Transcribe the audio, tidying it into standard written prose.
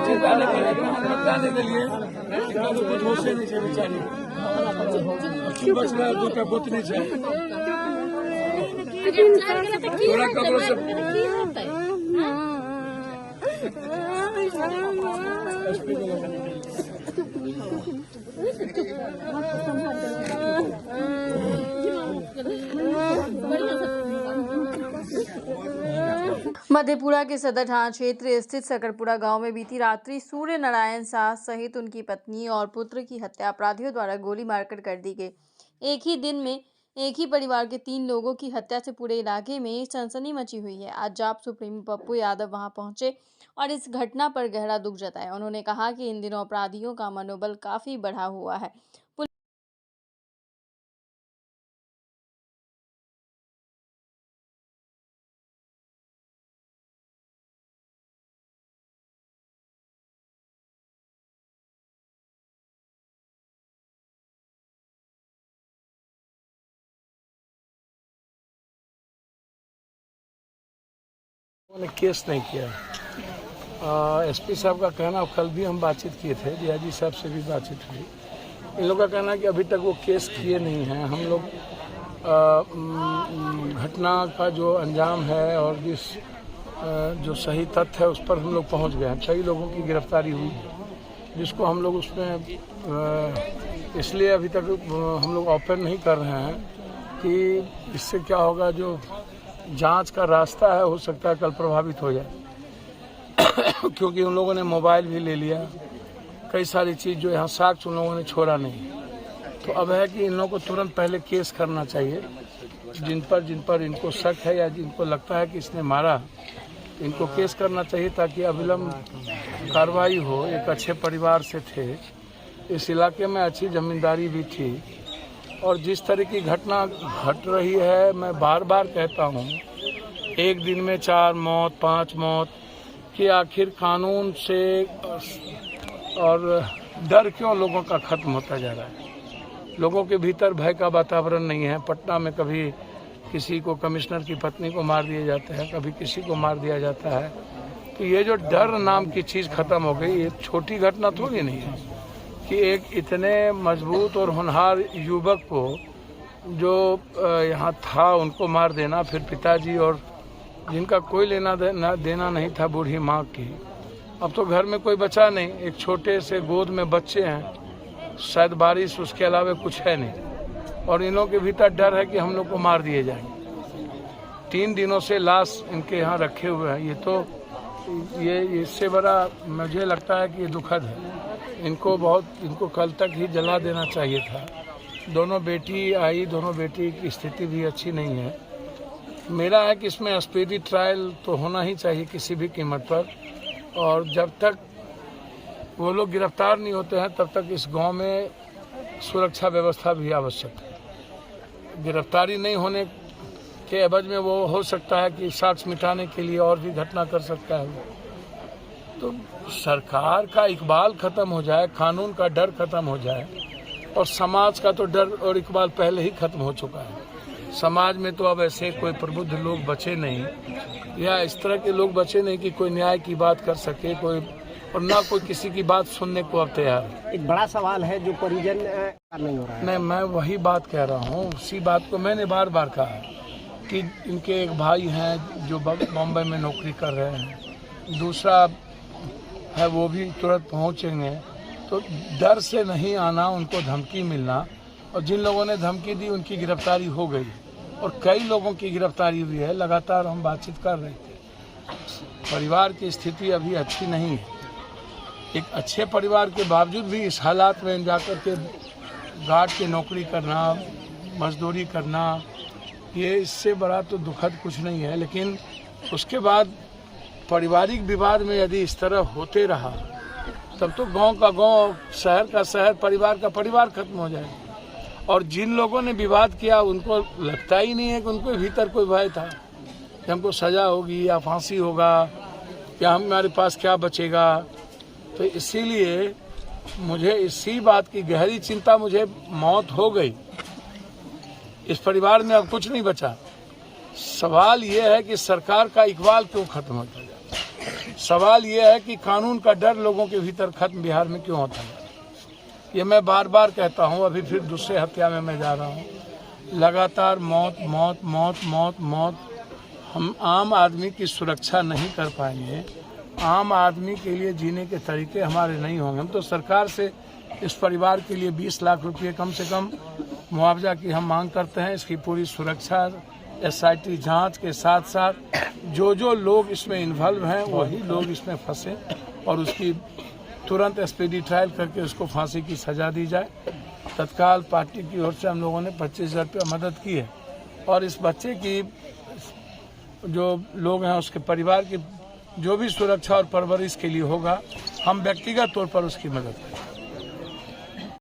जिताने के लिए कुछ होश नहीं चाहिए बेचारी, बच रहा दो का बुत नहीं चाहिए थोड़ा कपड़ों से। मधेपुरा के सदर थाना क्षेत्र स्थित सकरपुरा गांव में बीती रात्रि सूर्य नारायण शाह सहित उनकी पत्नी और पुत्र की हत्या अपराधियों द्वारा गोली मारकर कर दी गई। एक ही दिन में एक ही परिवार के 3 लोगों की हत्या से पूरे इलाके में सनसनी मची हुई है। आज जाप सुप्रीमो पप्पू यादव वहां पहुंचे और इस घटना पर गहरा दुख जताया। उन्होंने कहा कि इन दिनों अपराधियों का मनोबल काफी बढ़ा हुआ है। उन्होंने केस नहीं किया। एसपी साहब का कहना, कल भी हम बातचीत किए थे, डीआईजी साहब से भी बातचीत हुई। इन लोगों का कहना है कि अभी तक वो केस किए नहीं हैं। हम लोग घटना का जो अंजाम है और जो सही तथ्य है उस पर हम लोग पहुंच गए हैं। कई लोगों की गिरफ्तारी हुई जिसको हम लोग उसमें इसलिए अभी तक हम लोग ओपन नहीं कर रहे हैं कि इससे क्या होगा, जो जांच का रास्ता है हो सकता है कल प्रभावित हो जाए क्योंकि उन लोगों ने मोबाइल भी ले लिया, कई सारी चीज़ जो यहाँ साक्ष्य उन लोगों ने छोड़ा नहीं। तो अब है कि इन लोगों को तुरंत पहले केस करना चाहिए। जिन पर इनको शक है या जिनको लगता है कि इसने मारा, इनको केस करना चाहिए ताकि अविलंब कार्रवाई हो। एक अच्छे परिवार से थे, इस इलाके में अच्छी जमींदारी भी थी, और जिस तरह की घटना घट रही है, मैं बार बार कहता हूँ, एक दिन में 4 मौत 5 मौत कि आखिर कानून से और डर क्यों लोगों का खत्म होता जा रहा है। लोगों के भीतर भय का वातावरण नहीं है। पटना में कभी किसी को, कमिश्नर की पत्नी को मार दिया जाता है, कभी किसी को मार दिया जाता है। तो ये जो डर नाम की चीज़ खत्म हो गई। ये छोटी घटना थोड़ी नहीं है कि एक इतने मजबूत और होनहार युवक को जो यहाँ था उनको मार देना, फिर पिताजी और जिनका कोई लेना देना नहीं था बूढ़ी माँ की। अब तो घर में कोई बचा नहीं, एक छोटे से गोद में बच्चे हैं, शायद बारिश, उसके अलावा कुछ है नहीं, और इन लोगों के भीतर डर है कि हम लोग को मार दिए जाएंगे। 3 दिनों से लाश इनके यहाँ रखे हुए हैं। ये तो इससे बड़ा मुझे लगता है कि ये दुखद है। इनको कल तक ही जला देना चाहिए था। दोनों बेटी आई, दोनों बेटी की स्थिति भी अच्छी नहीं है। मेरा है कि इसमें स्पीडी ट्रायल तो होना ही चाहिए किसी भी कीमत पर, और जब तक वो लोग गिरफ्तार नहीं होते हैं तब तक इस गांव में सुरक्षा व्यवस्था भी आवश्यक है। गिरफ्तारी नहीं होने के एवज में वो हो सकता है कि साक्ष्य मिटाने के लिए और भी घटना कर सकता है। तो सरकार का इकबाल खत्म हो जाए, कानून का डर खत्म हो जाए, और समाज का तो डर और इकबाल पहले ही खत्म हो चुका है। समाज में तो अब ऐसे कोई प्रबुद्ध लोग बचे नहीं, या इस तरह के लोग बचे नहीं कि कोई न्याय की बात कर सके, कोई, और ना कोई किसी की बात सुनने को अब तैयार है। एक बड़ा सवाल है जो परिजन नहीं हो रहा है। नहीं, मैं वही बात कह रहा हूँ, उसी बात को मैंने बार बार कहा है कि इनके एक भाई हैं जो बॉम्बे में नौकरी कर रहे हैं, दूसरा है वो भी तुरंत पहुँचेंगे। तो डर से नहीं आना, उनको धमकी मिलना, और जिन लोगों ने धमकी दी उनकी गिरफ्तारी हो गई, और कई लोगों की गिरफ्तारी हुई है। लगातार हम बातचीत कर रहे थे। परिवार की स्थिति अभी अच्छी नहीं है। एक अच्छे परिवार के बावजूद भी इस हालात में जाकर के गार्ड की नौकरी करना, मजदूरी करना, ये इससे बड़ा तो दुखद कुछ नहीं है। लेकिन उसके बाद पारिवारिक विवाद में यदि इस तरह होते रहा तब तो गांव का गांव, शहर का शहर, परिवार का परिवार खत्म हो जाएगा। और जिन लोगों ने विवाद किया उनको लगता ही नहीं है कि उनको भीतर कोई भय था कि हमको सजा होगी या फांसी होगा या हमारे पास क्या बचेगा। तो इसीलिए मुझे इसी बात की गहरी चिंता, मुझे मौत हो गई, इस परिवार में अब कुछ नहीं बचा। सवाल ये है कि सरकार का इकबाल क्यों खत्म होता जाए। सवाल ये है कि कानून का डर लोगों के भीतर खत्म बिहार में क्यों होता है। ये मैं बार बार कहता हूँ, अभी फिर दूसरे हत्या में मैं जा रहा हूँ। लगातार मौत मौत मौत मौत मौत। हम आम आदमी की सुरक्षा नहीं कर पाएंगे, आम आदमी के लिए जीने के तरीके हमारे नहीं होंगे। हम तो सरकार से इस परिवार के लिए 20 लाख रुपये कम से कम मुआवजा की हम मांग करते हैं। इसकी पूरी सुरक्षा, SIT जांच के साथ साथ जो लोग इसमें इन्वॉल्व हैं वही लोग इसमें फंसे और उसकी तुरंत स्पीडी ट्रायल करके उसको फांसी की सजा दी जाए। तत्काल पार्टी की ओर से हम लोगों ने 25,000 रुपये मदद की है और इस बच्चे की जो लोग हैं उसके परिवार की जो भी सुरक्षा और परवरिश के लिए होगा, हम व्यक्तिगत तौर पर उसकी मदद करें।